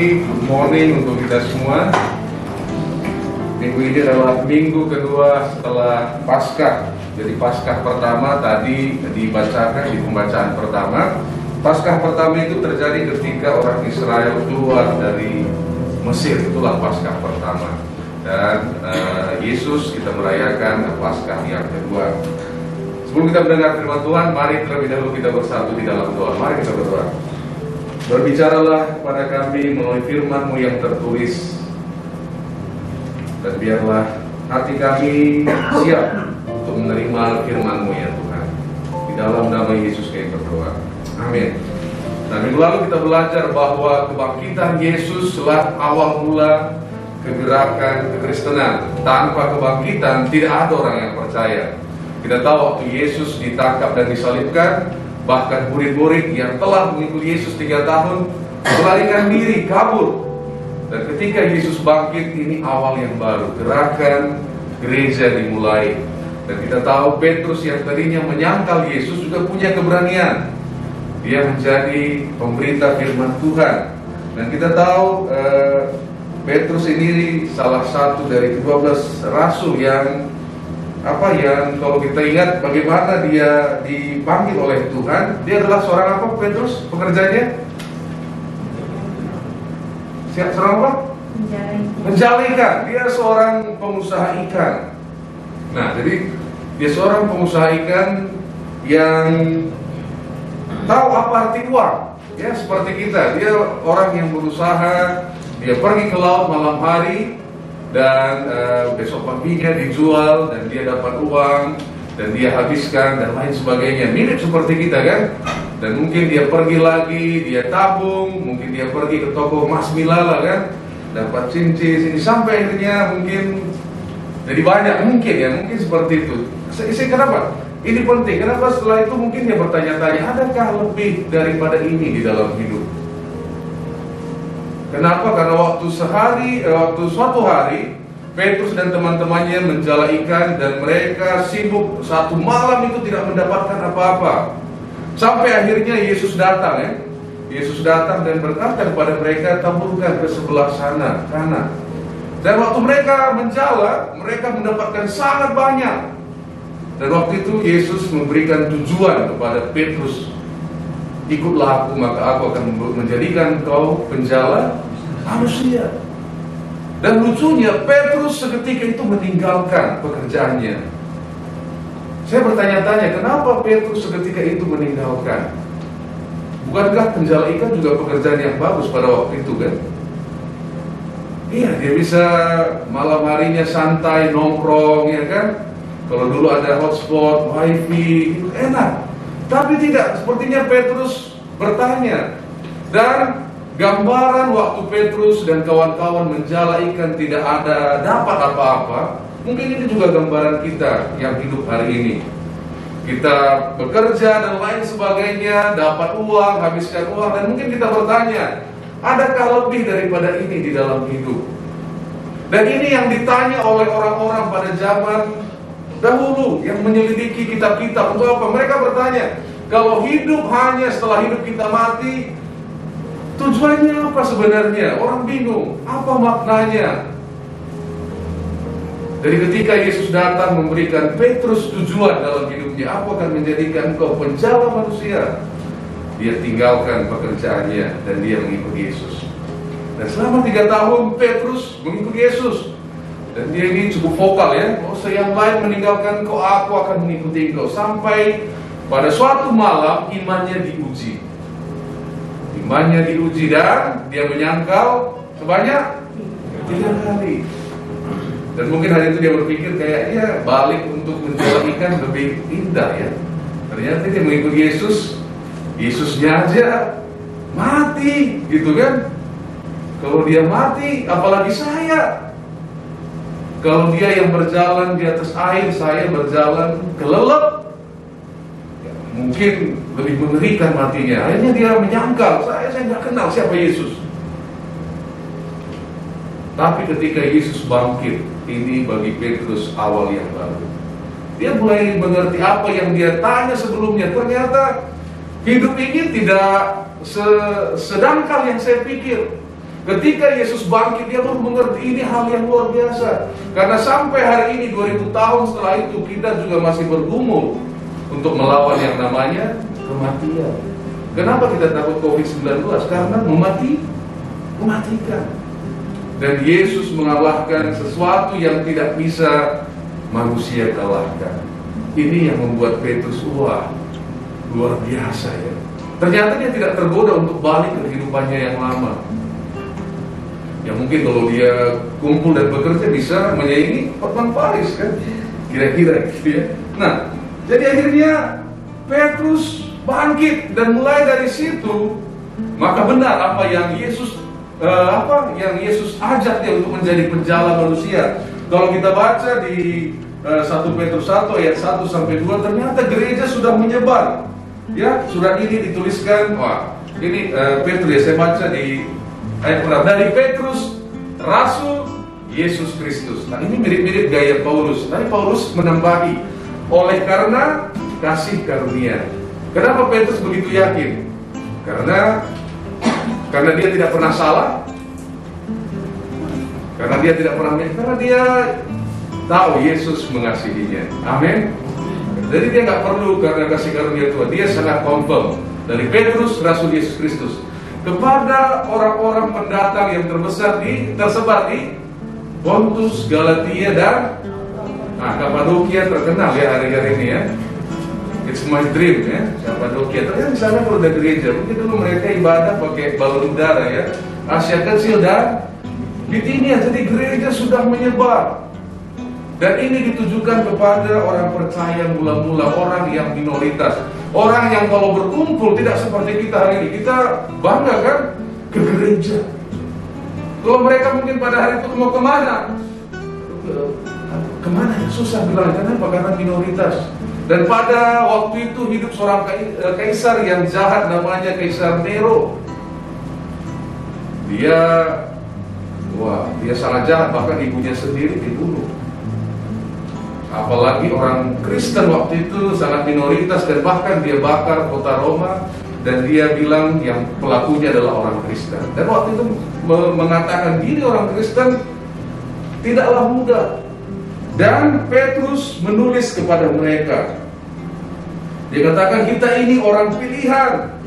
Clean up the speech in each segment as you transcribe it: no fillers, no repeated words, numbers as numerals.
pagi, good morning untuk kita semua. Minggu ini adalah minggu kedua setelah Paskah. Jadi Paskah pertama tadi dibacakan di pembacaan pertama. Paskah pertama itu terjadi ketika orang Israel keluar dari Mesir, itulah Paskah pertama. Dan Yesus kita merayakan Paskah yang kedua. Sebelum kita mendengar firman Tuhan, mari terlebih dahulu kita bersatu di dalam doa. Mari kita berdoa. Berbicaralah kepada kami melalui firman-Mu yang tertulis, dan biarlah hati kami siap untuk menerima firman-Mu ya Tuhan. Di dalam nama Yesus kami berdoa. Amin. Nah, minggu lalu kita belajar bahwa kebangkitan Yesus adalah awal mula kegerakan kekristenan. Tanpa kebangkitan tidak ada orang yang percaya. Kita tahu waktu Yesus ditangkap dan disalibkan, bahkan murid-murid yang telah mengikuti Yesus 3 tahun melarikan diri, kabur. Dan ketika Yesus bangkit, ini awal yang baru, gerakan gereja dimulai. Dan kita tahu Petrus yang tadinya menyangkal Yesus juga punya keberanian. Dia menjadi pemberita firman Tuhan. Dan kita tahu Petrus ini salah satu dari 12 rasul yang kalau kita ingat bagaimana dia dipanggil oleh Tuhan. Dia adalah seorang apa, Petrus? Pekerjaannya? Seorang apa? Menjala ikan. Dia seorang pengusaha ikan. Nah, jadi dia seorang pengusaha ikan yang tahu apa arti uang. Ya, seperti kita. Dia orang yang berusaha. Dia pergi ke laut malam hari, dan besok paginya dijual, dan dia dapat uang, dan dia habiskan, dan lain sebagainya. Mirip seperti kita kan? Dan mungkin dia pergi lagi, dia tabung, mungkin dia pergi ke toko emas Milala kan? Dapat cincin sini, sampai akhirnya mungkin jadi banyak, mungkin seperti itu. Kenapa? Ini penting, kenapa setelah itu mungkin dia bertanya-tanya, adakah lebih daripada ini di dalam hidup? Kenapa? Karena waktu suatu hari Petrus dan teman-temannya menjala ikan, dan mereka sibuk satu malam itu tidak mendapatkan apa-apa. Sampai akhirnya Yesus datang ya. Yesus datang dan berkata kepada mereka, taburkan ke sebelah sana, kanan. Dan waktu mereka menjala, mereka mendapatkan sangat banyak. Dan waktu itu Yesus memberikan tujuan kepada Petrus, ikutlah aku, maka aku akan menjadikan kau penjala manusia. Dan lucunya, Petrus seketika itu meninggalkan pekerjaannya. Saya bertanya-tanya, kenapa Petrus seketika itu meninggalkan? Bukankah penjala ikan juga pekerjaan yang bagus pada waktu itu kan? Iya, dia bisa malam harinya santai, nongkrong ya kan? Kalau dulu ada hotspot, wifi, itu enak. Tapi tidak, sepertinya Petrus bertanya. Dan gambaran waktu Petrus dan kawan-kawan menjala ikan tidak ada dapat apa-apa. Mungkin ini juga gambaran kita yang hidup hari ini. Kita bekerja dan lain sebagainya, dapat uang, habiskan uang, dan mungkin kita bertanya, adakah lebih daripada ini di dalam hidup? Dan ini yang ditanya oleh orang-orang pada zaman dahulu yang menyelidiki kitab-kitab. Untuk apa? Mereka bertanya, kalau hidup hanya setelah hidup kita mati, tujuannya apa sebenarnya? Orang bingung, apa maknanya? Dari ketika Yesus datang memberikan Petrus tujuan dalam hidupnya, aku akan menjadikan kau penjala manusia. Dia tinggalkan pekerjaannya dan dia mengikuti Yesus. Dan selama 3 tahun Petrus mengikuti Yesus. Dan dia ini cukup vokal ya, yang lain meninggalkan kau, aku akan mengikuti kau. Sampai pada suatu malam imannya diuji. Imannya diuji dan dia menyangkal sebanyak 3 kali. Dan mungkin hari itu dia berpikir kayaknya balik untuk menjala ikan lebih indah ya. Ternyata dia mengikuti Yesus, Yesusnya aja mati gitu kan. Kalau dia mati, apalagi saya. Kalau dia yang berjalan di atas air, saya berjalan kelelep, ya, mungkin lebih mengerikan matinya. Akhirnya dia menyangkal, saya nggak kenal siapa Yesus. Tapi ketika Yesus bangkit, ini bagi Petrus awal yang baru. Dia mulai mengerti apa yang dia tanya sebelumnya. Ternyata hidup ini tidak sedangkal yang saya pikir. Ketika Yesus bangkit, dia baru mengerti ini hal yang luar biasa. Karena sampai hari ini 2000 tahun setelah itu kita juga masih bergumul untuk melawan yang namanya kematian. Kenapa kita takut COVID-19? Karena mematikan. Dan Yesus mengalahkan sesuatu yang tidak bisa manusia kalahkan. Ini yang membuat Petrus, wah, luar biasa ya. Ternyata dia tidak tergoda untuk balik ke kehidupannya yang lama. Ya mungkin kalau dia kumpul dan bekerja bisa menyaingi Hotman Paris kan, kira-kira gitu ya. Nah, jadi akhirnya Petrus bangkit dan mulai dari situ maka benar apa yang Yesus ajak dia untuk menjadi penjala manusia. Kalau kita baca di 1 Petrus 1 ayat 1 sampai 2, ternyata gereja sudah menyebar. Ya, surat ini dituliskan, ini Petrus ya, saya baca di ayat pertama, dari Petrus, Rasul Yesus Kristus. Nah, ini mirip-mirip gaya Paulus. Tapi Paulus menambahi, oleh karena kasih karunia. Kenapa Petrus begitu yakin? Karena dia tidak pernah salah. Karena dia tidak pernah, karena dia tahu Yesus mengasihinya. Amin. Jadi dia nggak perlu karena kasih karunia Tuhan. Dia sangat confirm dari Petrus, Rasul Yesus Kristus, kepada orang-orang pendatang yang tersebar di Pontus, Galatia, dan Kapadokia terkenal ya hari-hari ini ya. It's my dream ya, Kapadokia. Ternyata di sana kalau ada gereja, mungkin dulu mereka ibadah pakai balon udara ya. Asia Kecil dan Bitinia, jadi gereja sudah menyebar. Dan ini ditujukan kepada orang percaya mula-mula, orang yang minoritas, orang yang kalau berkumpul tidak seperti kita hari ini. Kita bangga kan ke gereja. Kalau mereka mungkin pada hari itu mau kemana? Kemana ya? Susah bilang. Kenapa? Karena minoritas. Dan pada waktu itu hidup seorang kaisar yang jahat, namanya Kaisar Nero. Dia sangat jahat, bahkan ibunya sendiri dibunuh. Apalagi orang Kristen waktu itu sangat minoritas, dan bahkan dia bakar kota Roma, dan dia bilang yang pelakunya adalah orang Kristen. Dan waktu itu mengatakan diri orang Kristen tidaklah mudah. Dan Petrus menulis kepada mereka. Dia katakan, kita ini orang pilihan.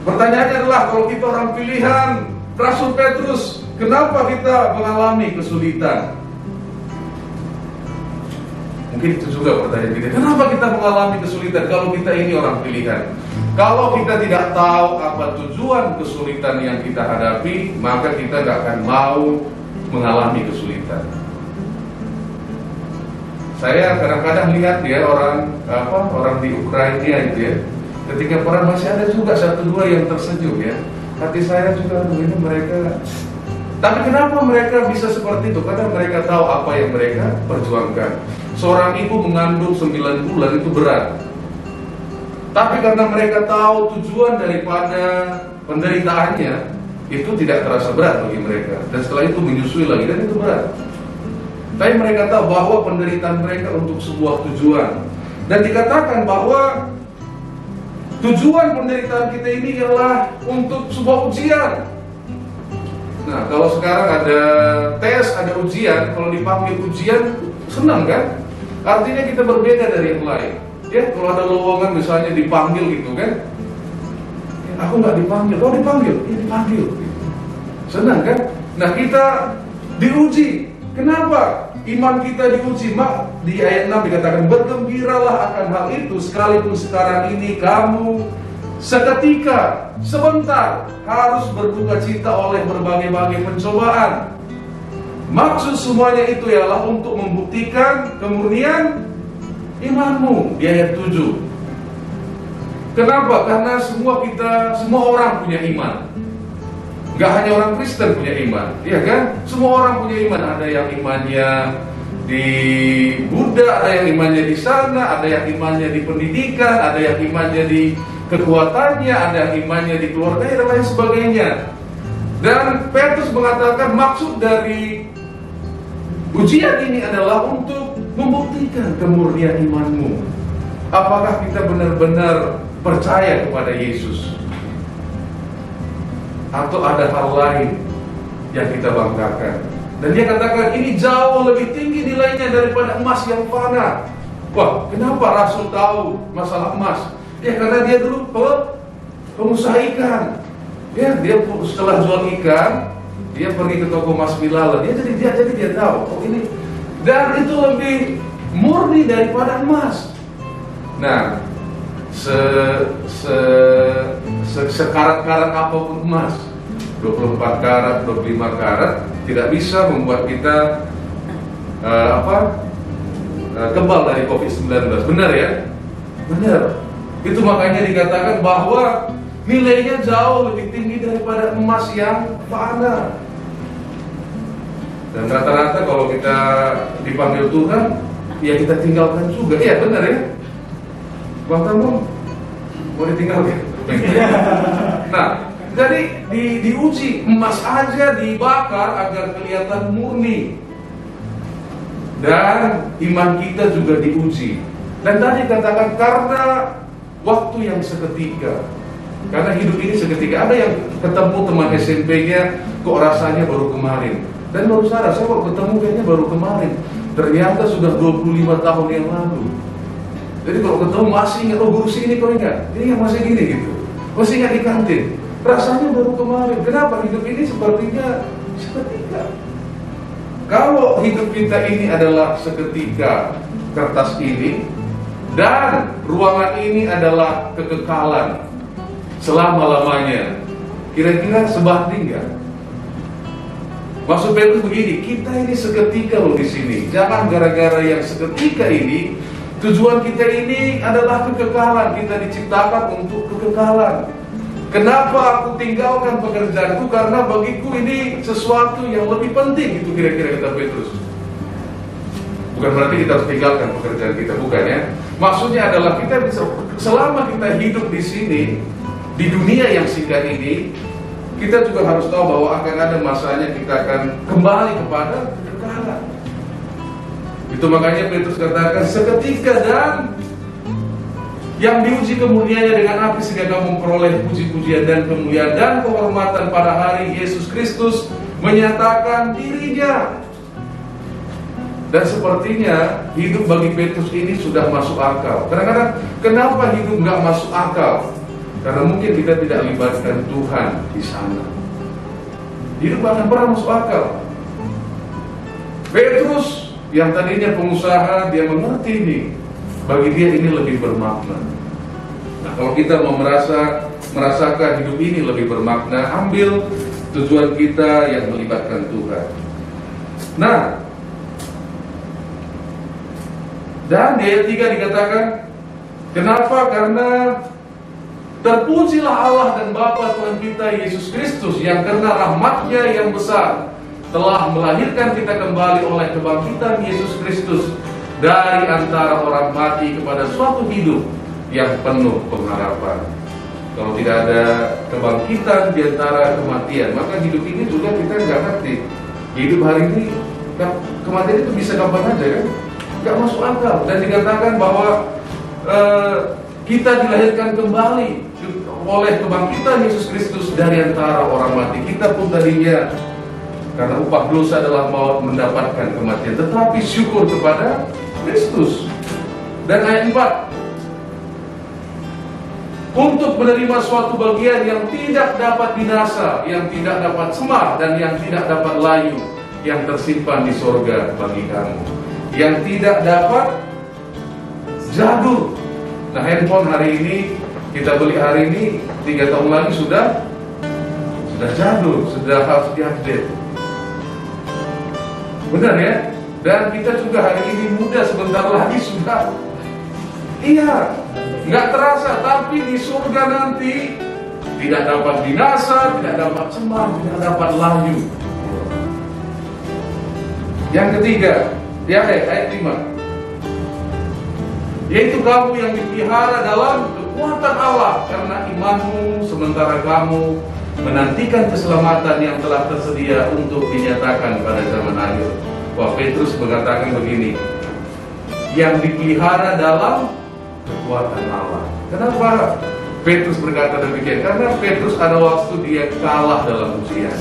Pertanyaannya adalah, kalau kita orang pilihan, Rasul Petrus, kenapa kita mengalami kesulitan? Mungkin itu juga pertanyaan kita. Kenapa kita mengalami kesulitan kalau kita ini orang pilihan? Kalau kita tidak tahu apa tujuan kesulitan yang kita hadapi, maka kita gak akan mau mengalami kesulitan. Saya kadang-kadang lihat ya orang di Ukraina itu ya, ketika perang masih ada juga satu dua yang tersenyum ya. Hati saya juga, ini mereka. Tapi kenapa mereka bisa seperti itu? Karena mereka tahu apa yang mereka perjuangkan. Seorang ibu mengandung 9 bulan itu berat. Tapi karena mereka tahu tujuan daripada penderitaannya, itu tidak terasa berat bagi mereka. Dan setelah itu menyusui lagi, dan itu berat. Tapi mereka tahu bahwa penderitaan mereka untuk sebuah tujuan. Dan dikatakan bahwa tujuan penderitaan kita ini ialah untuk sebuah ujian. Nah, kalau sekarang ada tes, ada ujian, kalau dipanggil ujian, senang kan? Artinya kita berbeda dari yang lain. Ya, kalau ada lowongan misalnya dipanggil gitu kan? Ya, aku nggak dipanggil, oh dipanggil, ya dipanggil. Senang kan? Nah, kita diuji. Kenapa? Iman kita diuji. Di ayat 6 dikatakan, bergembiralah akan hal itu, sekalipun sekarang ini kamu seketika, sebentar harus berduka cita oleh berbagai-bagai pencobaan. Maksud semuanya itu ialah untuk membuktikan kemurnian imanmu. Di ayat 7. Kenapa? Karena semua orang punya iman. Gak hanya orang Kristen punya iman, iya kan? Semua orang punya iman. Ada yang imannya di Buddha, ada yang imannya di sana, ada yang imannya di pendidikan, ada yang imannya di kekuatannya, ada yang imannya di keluarga, dan lain sebagainya. Dan Petrus mengatakan maksud dari ujian ini adalah untuk membuktikan kemurnian imanmu. Apakah kita benar-benar percaya kepada Yesus? atau ada hal lain yang kita banggakan? Dan dia katakan ini jauh lebih tinggi nilainya daripada emas yang fana. Wah, kenapa Rasul tahu masalah emas? Ya karena dia dulu pengusaha ikan. Ya, dia setelah jual ikan, dia pergi ke toko Mas Bilal. Dia tahu, oh ini, dan itu lebih murni daripada emas. Nah, sekarat-karat apapun emas, 24 karat, 25 karat, tidak bisa membuat kita kebal dari COVID-19. Benar ya? Benar. Itu makanya dikatakan bahwa nilainya jauh lebih tinggi daripada emas yang fana. Dan rata-rata kalau kita dipanggil Tuhan, ya kita tinggalkan juga. Iya benar ya. Bang Tamu mau ditinggalkan. Nah, jadi diuji, emas aja dibakar agar kelihatan murni. Dan iman kita juga diuji. Dan tadi katakan karena waktu yang seketika. Karena hidup ini seketika. Ada yang ketemu teman SMP-nya, kok rasanya baru kemarin. Dan baru sadar, saya kok ketemu kayaknya baru kemarin. Ternyata sudah 25 tahun yang lalu. Jadi kalau ketemu masih ingat, oh guru sini kok ingat. Ini yang masih gini gitu. Masih ingat di kantin. Rasanya baru kemarin. Kenapa hidup ini sepertinya seketika? Kalau hidup kita ini adalah seketika, kertas ini, dan ruangan ini adalah kekekalan selama-lamanya, kira-kira sebanding nggak? Maksud Petrus begini, kita ini seketika loh di sini. Jangan gara-gara yang seketika ini, tujuan kita ini adalah kekekalan. Kita diciptakan untuk kekekalan. Kenapa aku tinggalkan pekerjaanku? Karena bagiku ini sesuatu yang lebih penting. Itu kira-kira kata Petrus. Bukan berarti kita harus tinggalkan pekerjaan kita, bukan ya. Maksudnya adalah kita bisa, selama kita hidup di sini, di dunia yang singkat ini, kita juga harus tahu bahwa akan ada masanya kita akan kembali kepada kekekalan. Itu makanya Petrus katakan seketika, dan yang diuji kemuliaannya dengan api sehingga kamu memperoleh puji-pujian dan kemuliaan dan kehormatan pada hari Yesus Kristus menyatakan dirinya. Dan sepertinya hidup bagi Petrus ini sudah masuk akal. Kadang-kadang kenapa hidup nggak masuk akal? Karena mungkin kita tidak libatkan Tuhan di sana. Hidup akan pernah masuk akal. Petrus yang tadinya pengusaha, dia mengerti ini. Bagi dia ini lebih bermakna. Nah, kalau kita mau merasakan hidup ini lebih bermakna, ambil tujuan kita yang melibatkan Tuhan. Nah, dan di ayat 3 dikatakan, kenapa? Karena terpujilah Allah dan Bapa Tuhan kita Yesus Kristus yang karena rahmat-Nya yang besar telah melahirkan kita kembali oleh kebangkitan Yesus Kristus dari antara orang mati kepada suatu hidup yang penuh pengharapan. Kalau tidak ada kebangkitan di antara kematian, maka hidup ini juga kita nggak ngerti. Hidup hari ini, kematian itu bisa kapan aja kan? Nggak masuk akal. Dan dikatakan bahwa kita dilahirkan kembali oleh kebangkitan Yesus Kristus dari antara orang mati. Kita pun tadinya karena upah dosa adalah maut mendapatkan kematian, tetapi syukur kepada Kristus. Dan ayat 4, untuk menerima suatu bagian yang tidak dapat binasa, yang tidak dapat semar, dan yang tidak dapat layu, yang tersimpan di sorga bagi kamu, yang tidak dapat jadul. Nah, handphone hari ini kita beli hari ini, 3 tahun lagi sudah jadul, sudah harus diupdate. Benar ya? Dan kita juga hari ini muda, sebentar lagi sudah. Iya, nggak terasa, tapi di surga nanti tidak dapat binasa, tidak dapat semar, tidak dapat layu. Yang ketiga, ayat 5, yaitu kamu yang dipelihara dalam kekuatan Allah karena imanmu, sementara kamu menantikan keselamatan yang telah tersedia untuk dinyatakan pada zaman akhir. Wah, Petrus mengatakan begini, yang dipelihara dalam kekuatan Allah. Kenapa Petrus berkata demikian karena Petrus ada waktu dia kalah dalam ujian,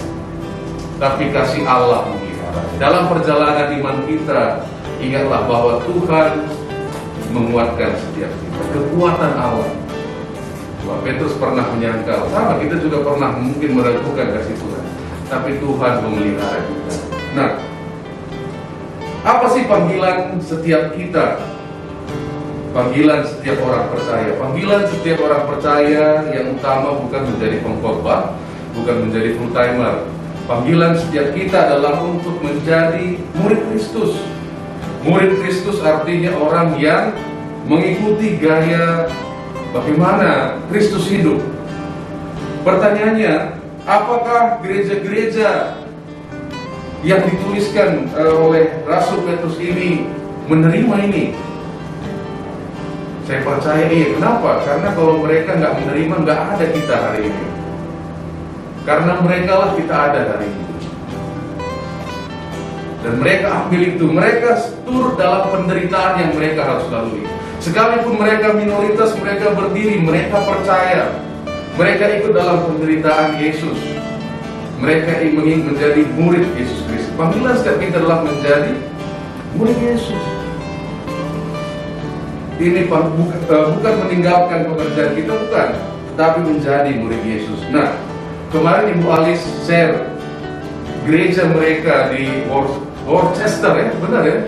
tapi kasih Allah memelihara. Dalam perjalanan iman kita, ingatlah bahwa Tuhan menguatkan setiap kita. Kekuatan Allah. Wah, Petrus pernah menyangkal, sama kita juga pernah mungkin meragukan kasih Tuhan, tapi Tuhan memelihara kita. Nah, apa sih panggilan setiap kita? Panggilan setiap orang percaya. Panggilan setiap orang percaya yang utama bukan menjadi pengkhotbah, bukan menjadi full timer. Panggilan setiap kita adalah untuk menjadi murid Kristus. Murid Kristus artinya orang yang mengikuti gaya bagaimana Kristus hidup. Pertanyaannya, apakah gereja-gereja yang dituliskan oleh Rasul Petrus ini menerima ini? Saya percaya iya. Kenapa? Karena kalau mereka nggak menerima, nggak ada kita hari ini. Karena mereka lah kita ada hari ini. Dan mereka ambil itu, mereka turut dalam penderitaan yang mereka harus lalui. Sekalipun mereka minoritas, mereka berdiri, mereka percaya. Mereka ikut dalam penderitaan Yesus. Mereka ingin menjadi murid Yesus Kristus. Panggilan setiap kita adalah menjadi murid Yesus. Ini bukan meninggalkan pekerjaan kita, bukan, tapi menjadi murid Yesus. Nah, kemarin Ibu Alis share gereja mereka di Worcester, ya, benar ya?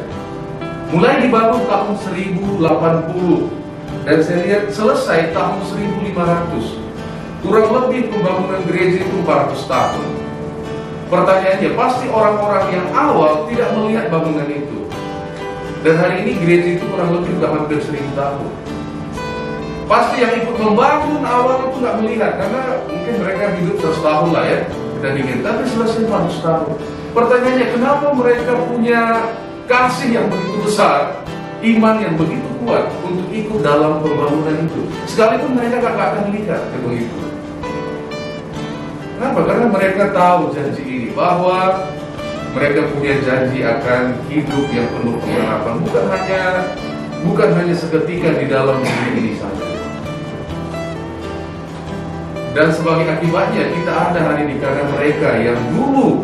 Mulai dibangun tahun 1080 dan saya lihat selesai tahun 1500. Kurang lebih pembangunan gereja itu 400 tahun. Pertanyaannya, pasti orang-orang yang awal tidak melihat bangunan itu. Dan hari ini gereja itu kurang lebih sudah hampir 1000 tahun. Pasti yang ikut membangun awal itu nggak melihat, karena mungkin mereka hidup 100 tahun lah ya, kita ingin, tapi selesai 400 tahun. Pertanyaannya, kenapa mereka punya kasih yang begitu besar, iman yang begitu kuat untuk ikut dalam pembangunan itu, sekalipun mereka nggak akan lihat gedung itu. Kenapa? Karena mereka tahu janji ini, bahwa mereka punya janji akan hidup yang penuh pengharapan, bukan hanya seketika di dalam dunia ini saja. Dan sebagai akibatnya kita ada hari ini karena mereka yang dulu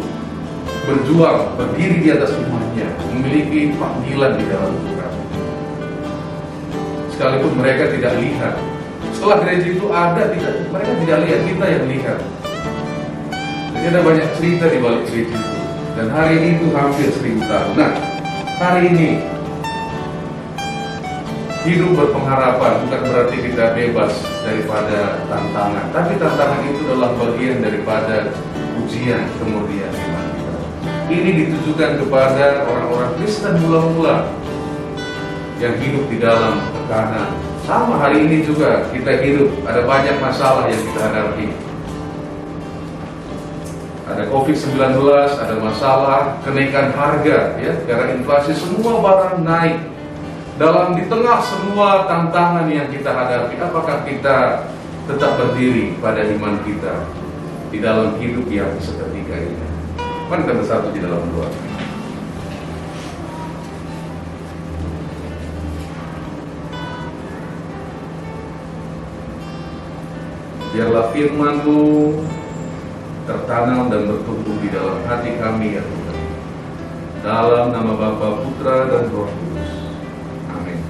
berjuang, berdiri di atas imannya, memiliki panggilan di dalam Tuhan. Sekalipun mereka tidak lihat, setelah gereja itu ada, mereka tidak lihat, kita yang lihat. Jadi ada banyak cerita di balik gereja itu. Dan hari ini itu hampir 1000 tahun. Nah, hari ini hidup berpengharapan bukan berarti kita bebas daripada tantangan, tapi tantangan itu adalah bagian daripada ujian kemudian iman kita. Ini ditujukan kepada orang-orang Kristen mula-mula yang hidup di dalam tekanan. Sama hari ini juga kita hidup, ada banyak masalah yang kita hadapi. Ada COVID-19, ada masalah kenaikan harga, ya, karena inflasi, semua barang naik. Di tengah semua tantangan yang kita hadapi, apakah kita tetap berdiri pada iman kita di dalam hidup yang seketika ini? Mari kita bersatu di dalam doa. Biarlah firman-Mu tertanam dan bertumbuh di dalam hati kami, ya Tuhan. Dalam nama Bapa, Putra, dan Roh Kudus. Amin.